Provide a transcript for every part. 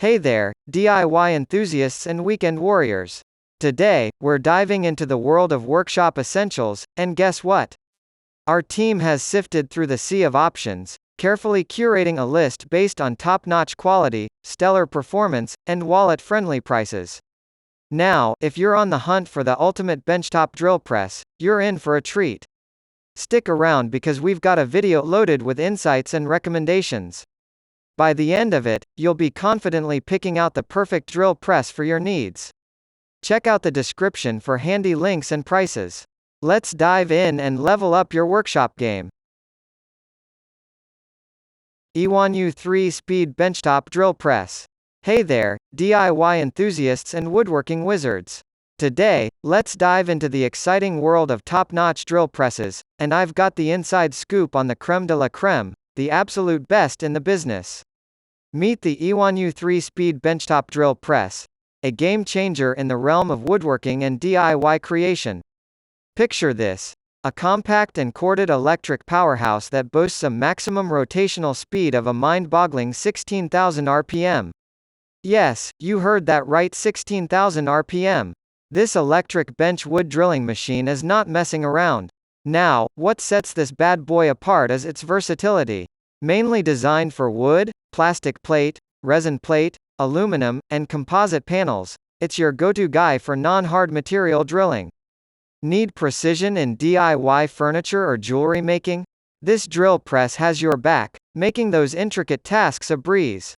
Hey there, DIY enthusiasts and weekend warriors. Today, we're diving into the world of workshop essentials, and guess what? Our team has sifted through the sea of options, carefully curating a list based on top-notch quality, stellar performance, and wallet-friendly prices. Now, if you're on the hunt for the ultimate benchtop drill press, you're in for a treat. Stick around because we've got a video loaded with insights and recommendations. By the end of it, you'll be confidently picking out the perfect drill press for your needs. Check out the description for handy links and prices. Let's dive in and level up your workshop game. INAO 3-speed benchtop drill press. Hey there, DIY enthusiasts and woodworking wizards. Today, let's dive into the exciting world of top-notch drill presses, and I've got the inside scoop on the creme de la creme, the absolute best in the business. Meet the INAO 3-speed benchtop drill press, a game-changer in the realm of woodworking and DIY creation. Picture this: a compact and corded electric powerhouse that boasts a maximum rotational speed of a mind-boggling 16,000 RPM. Yes, you heard that right, 16,000 RPM. This electric bench wood drilling machine is not messing around. Now, what sets this bad boy apart is its versatility. Mainly designed for wood, plastic plate, resin plate, aluminum, and composite panels, it's your go-to guy for non-hard material drilling. Need precision in DIY furniture or jewelry making? This drill press has your back, making those intricate tasks a breeze.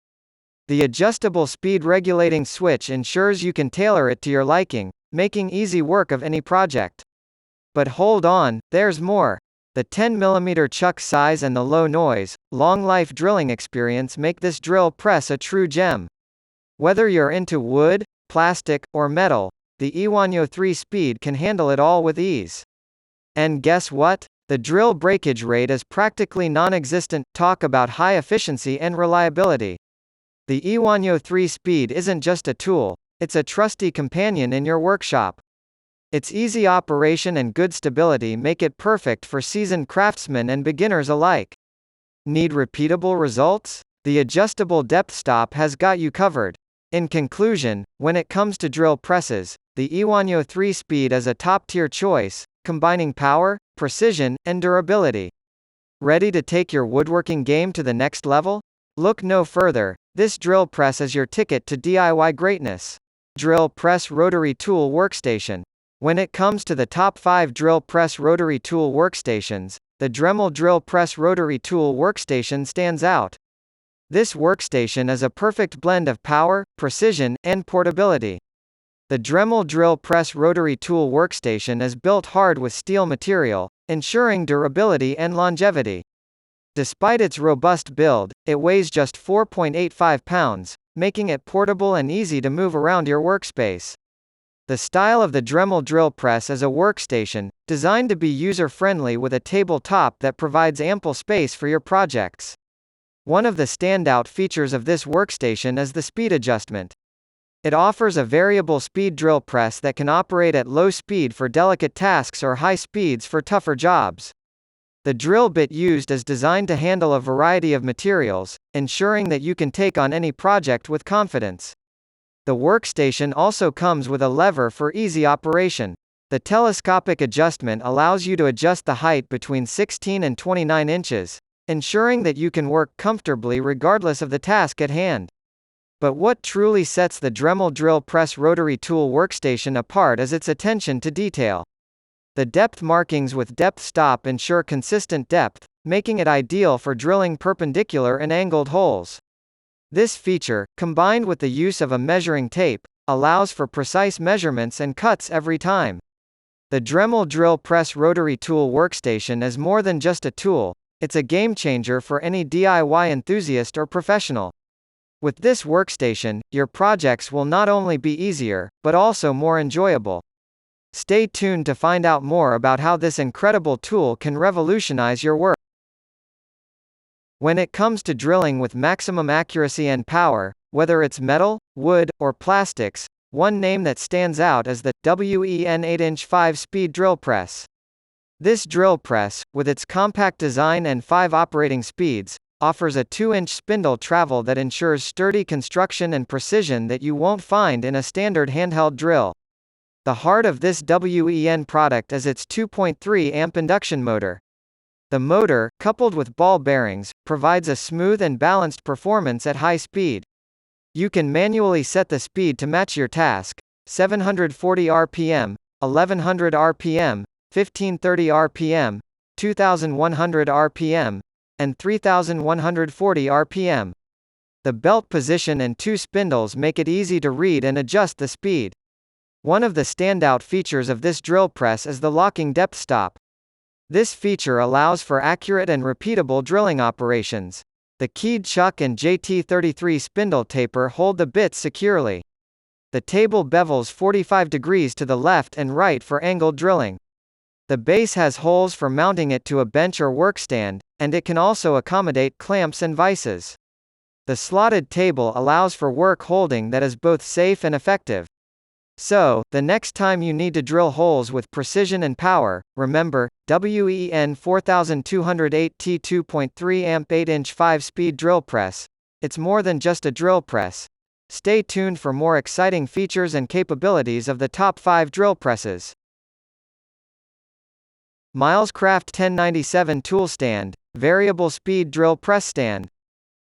The adjustable speed regulating switch ensures you can tailor it to your liking, making easy work of any project. But hold on, there's more. The 10mm chuck size and the low noise, long-life drilling experience make this drill press a true gem. Whether you're into wood, plastic, or metal, the INAO 3-speed can handle it all with ease. And guess what? The drill breakage rate is practically non-existent. Talk about high efficiency and reliability. The INAO 3-speed isn't just a tool, it's a trusty companion in your workshop. Its easy operation and good stability make it perfect for seasoned craftsmen and beginners alike. Need repeatable results? The adjustable depth stop has got you covered. In conclusion, when it comes to drill presses, the INAO 3-speed is a top-tier choice, combining power, precision, and durability. Ready to take your woodworking game to the next level? Look no further, this drill press is your ticket to DIY greatness. Drill Press Rotary Tool Workstation. When it comes to the top 5 drill press rotary tool workstations, the Dremel Drill Press Rotary Tool Workstation stands out. This workstation is a perfect blend of power, precision, and portability. The Dremel Drill Press Rotary Tool Workstation is built hard with steel material, ensuring durability and longevity. Despite its robust build, it weighs just 4.85 pounds, making it portable and easy to move around your workspace. The style of the Dremel drill press is a workstation, designed to be user-friendly with a tabletop that provides ample space for your projects. One of the standout features of this workstation is the speed adjustment. It offers a variable speed drill press that can operate at low speed for delicate tasks or high speeds for tougher jobs. The drill bit used is designed to handle a variety of materials, ensuring that you can take on any project with confidence. The workstation also comes with a lever for easy operation. The telescopic adjustment allows you to adjust the height between 16 and 29 inches, ensuring that you can work comfortably regardless of the task at hand. But what truly sets the Dremel Drill Press Rotary Tool Workstation apart is its attention to detail. The depth markings with depth stop ensure consistent depth, making it ideal for drilling perpendicular and angled holes. This feature, combined with the use of a measuring tape, allows for precise measurements and cuts every time. The Dremel Drill Press Rotary Tool Workstation is more than just a tool, it's a game-changer for any DIY enthusiast or professional. With this workstation, your projects will not only be easier, but also more enjoyable. Stay tuned to find out more about how this incredible tool can revolutionize your work. When it comes to drilling with maximum accuracy and power, whether it's metal, wood, or plastics, one name that stands out is the WEN 8-inch 5-speed drill press. This drill press, with its compact design and 5 operating speeds, offers a 2-inch spindle travel that ensures sturdy construction and precision that you won't find in a standard handheld drill. The heart of this WEN product is its 2.3 amp induction motor. The motor, coupled with ball bearings, provides a smooth and balanced performance at high speed. You can manually set the speed to match your task: 740 RPM, 1100 RPM, 1530 RPM, 2100 RPM, and 3140 RPM. The belt position and 2 spindles make it easy to read and adjust the speed. One of the standout features of this drill press is the locking depth stop. This feature allows for accurate and repeatable drilling operations. The keyed chuck and JT33 spindle taper hold the bits securely. The table bevels 45 degrees to the left and right for angled drilling. The base has holes for mounting it to a bench or workstand, and it can also accommodate clamps and vices. The slotted table allows for work holding that is both safe and effective. So, the next time you need to drill holes with precision and power, remember, WEN 4208T 2.3 amp 8-inch 5-speed drill press. It's more than just a drill press. Stay tuned for more exciting features and capabilities of the top 5 drill presses. Milescraft 1097 Tool Stand, Variable Speed Drill Press Stand.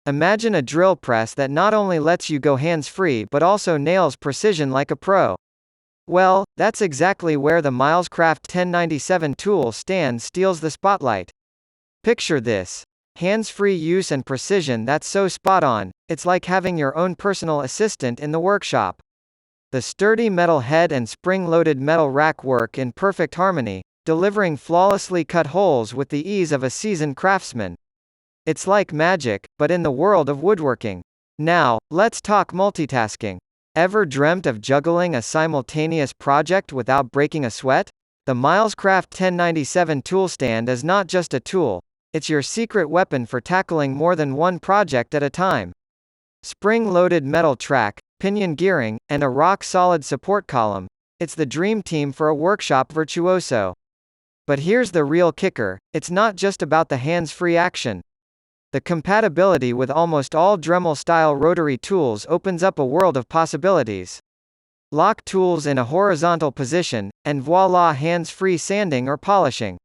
Imagine a drill press that not only lets you go hands-free but also nails precision like a pro. Well, that's exactly where the Milescraft 1097 tool stand steals the spotlight. Picture this. Hands-free use and precision that's so spot-on, it's like having your own personal assistant in the workshop. The sturdy metal head and spring-loaded metal rack work in perfect harmony, delivering flawlessly cut holes with the ease of a seasoned craftsman. It's like magic, but in the world of woodworking. Now, let's talk multitasking. Ever dreamt of juggling a simultaneous project without breaking a sweat? The Milescraft 1097 tool stand is not just a tool, it's your secret weapon for tackling more than one project at a time. Spring-loaded metal track, pinion gearing, and a rock-solid support column. It's the dream team for a workshop virtuoso. But here's the real kicker, it's not just about the hands-free action. The compatibility with almost all Dremel-style rotary tools opens up a world of possibilities. Lock tools in a horizontal position, and voila, hands-free sanding or polishing.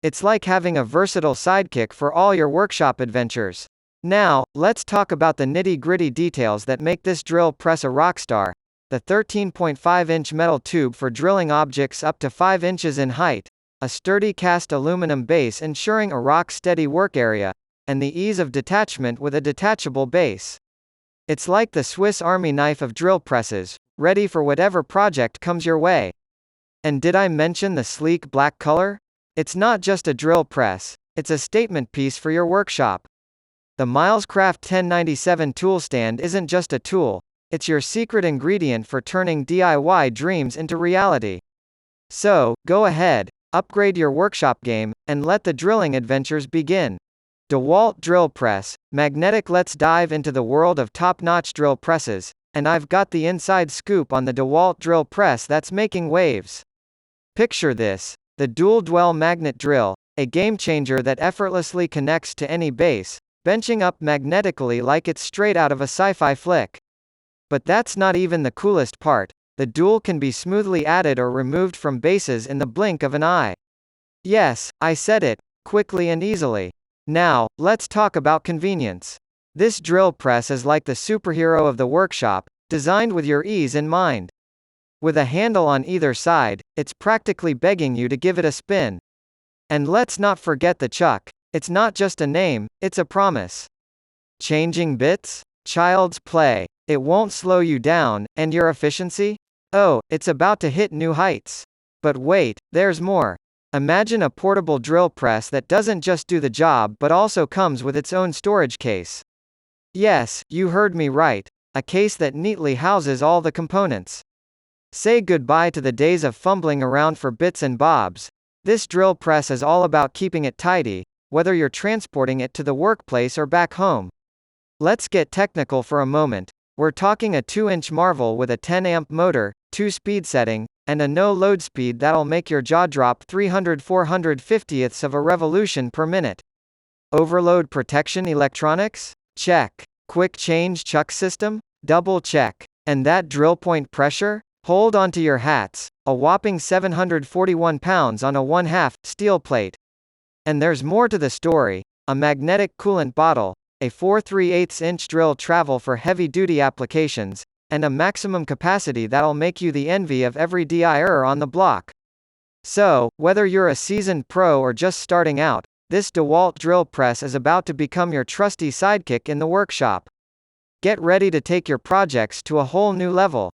It's like having a versatile sidekick for all your workshop adventures. Now, let's talk about the nitty-gritty details that make this drill press a rockstar. The 13.5-inch metal tube for drilling objects up to 5 inches in height, a sturdy cast aluminum base ensuring a rock-steady work area, and the ease of detachment with a detachable base. It's like the Swiss Army knife of drill presses, ready for whatever project comes your way. And did I mention the sleek black color? It's not just a drill press, it's a statement piece for your workshop. The Milescraft 1097 tool stand isn't just a tool, it's your secret ingredient for turning DIY dreams into reality. So, go ahead, upgrade your workshop game, and let the drilling adventures begin. Dewalt drill press, magnetic. Let's dive into the world of top-notch drill presses, and I've got the inside scoop on the Dewalt drill press that's making waves. Picture this, the dual dwell magnet drill, a game-changer that effortlessly connects to any base, benching up magnetically like it's straight out of a sci-fi flick. But that's not even the coolest part, the dual can be smoothly added or removed from bases in the blink of an eye. Yes, I said it, quickly and easily. Now, let's talk about convenience. This drill press is like the superhero of the workshop, designed with your ease in mind. With a handle on either side, it's practically begging you to give it a spin. And let's not forget the chuck. It's not just a name, it's a promise. Changing bits? Child's play. It won't slow you down, and your efficiency? Oh, it's about to hit new heights. But wait, there's more. Imagine a portable drill press that doesn't just do the job but also comes with its own storage case. Yes, you heard me right, a case that neatly houses all the components. Say goodbye to the days of fumbling around for bits and bobs. This drill press is all about keeping it tidy, whether you're transporting it to the workplace or back home. Let's get technical for a moment. We're talking a 2-inch marvel with a 10-amp motor, 2-speed setting, and a no-load speed that'll make your jaw drop 300–450ths of a revolution per minute. Overload protection electronics? Check. Quick change chuck system? Double check. And that drill point pressure? Hold onto your hats. A whopping 741 pounds on a 1/2 steel plate. And there's more to the story. A magnetic coolant bottle, a 4/3/8" drill travel for heavy-duty applications, and a maximum capacity that'll make you the envy of every DIYer on the block. So, whether you're a seasoned pro or just starting out, this Dewalt drill press is about to become your trusty sidekick in the workshop. Get ready to take your projects to a whole new level.